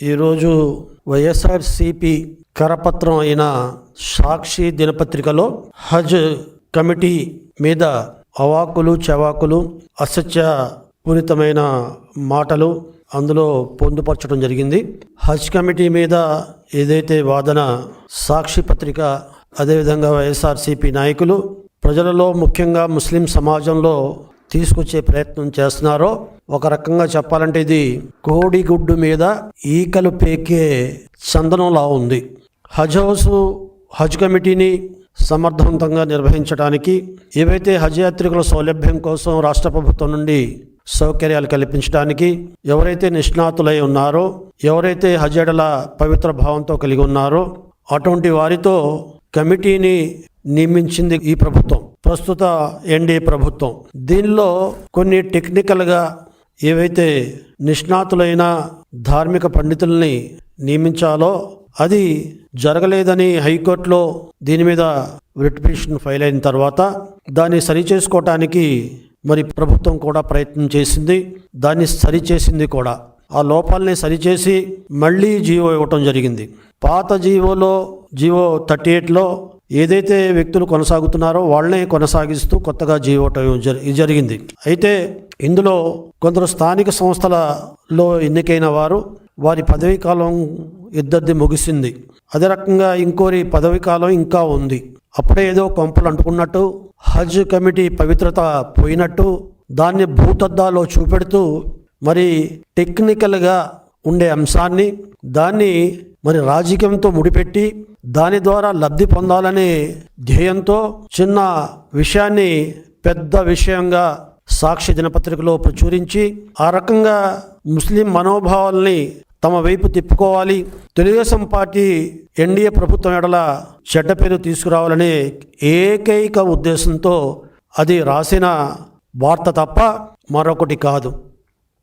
ఈరోజు వైఎస్ఆర్సిపి కరపత్రం అయిన సాక్షి దినపత్రికలో హజ్ కమిటీ మీద అవాకులు చవాకులు అసత్యపూరితమైన మాటలు అందులో పొందుపరచడం జరిగింది. హజ్ కమిటీ మీద ఏదైతే వాదన సాక్షి పత్రిక అదేవిధంగా వైఎస్ఆర్సిపి నాయకులు ప్రజలలో ముఖ్యంగా ముస్లిం సమాజంలో తీసుకొచ్చే ప్రయత్నం చేస్తున్నారో, ఒక రకంగా చెప్పాలంటే ఇది కోడిగుడ్డు మీద ఈకలు పేకే చందనంలా ఉంది. హజ్ కమిటీని సమర్థవంతంగా నిర్వహించడానికి ఏవైతే హజ్ యాత్రికుల సౌలభ్యం కోసం రాష్ట్ర ప్రభుత్వం నుండి సౌకర్యాలు కల్పించడానికి ఎవరైతే నిష్ణాతులై ఉన్నారో, ఎవరైతే హజ్ ఎడల పవిత్ర భావంతో కలిగి ఉన్నారో అటువంటి వారితో కమిటీని నియమించింది ఈ ప్రభుత్వం, ప్రస్తుత ఎన్డీఏ ప్రభుత్వం. దీనిలో కొన్ని టెక్నికల్గా ఏవైతే నిష్ణాతులైన ధార్మిక పండితుల్ని నియమించాలో అది జరగలేదని హైకోర్టులో దీని మీద రిట్ పిటిషన్ ఫైల్ అయిన తర్వాత దాన్ని సరిచేసుకోవటానికి మరి ప్రభుత్వం కూడా ప్రయత్నం చేసింది. దాన్ని సరిచేసింది కూడా. ఆ లోపాలని సరిచేసి మళ్ళీ జీవో ఇవ్వటం జరిగింది. పాత జీవో 38లో ఏదైతే వ్యక్తులు కొనసాగుతున్నారో వాళ్ళనే కొనసాగిస్తూ కొత్తగా జీవో జరిగింది. అయితే ఇందులో కొందరు స్థానిక సంస్థలలో ఎన్నికైన వారి పదవీ కాలం ఇద్దరిది ముగిసింది. అదే రకంగా ఇంకోరి పదవీ కాలం ఇంకా ఉంది. అప్పుడే ఏదో కొంపలు అంటుకున్నట్టు, హజ్ కమిటీ పవిత్రత పోయినట్టు దాన్ని భూతద్దాలో చూపెడుతూ మరి టెక్నికల్గా ఉండే అంశాన్ని దాన్ని మరి రాజకీయంతో ముడిపెట్టి దాని ద్వారా లబ్ధి పొందాలనే ధ్యేయంతో చిన్న విషయాన్ని పెద్ద విషయంగా సాక్షి దినపత్రికలో ప్రచురించి ఆ రకంగా ముస్లిం మనోభావాల్ని తమ వైపు తిప్పుకోవాలి, తెలుగుదేశం పార్టీ ఎన్డీఏ ప్రభుత్వం ఎడల చెడ్డ పేరు తీసుకురావాలనే ఏకైక ఉద్దేశంతో అది రాసిన వార్త తప్ప మరొకటి కాదు.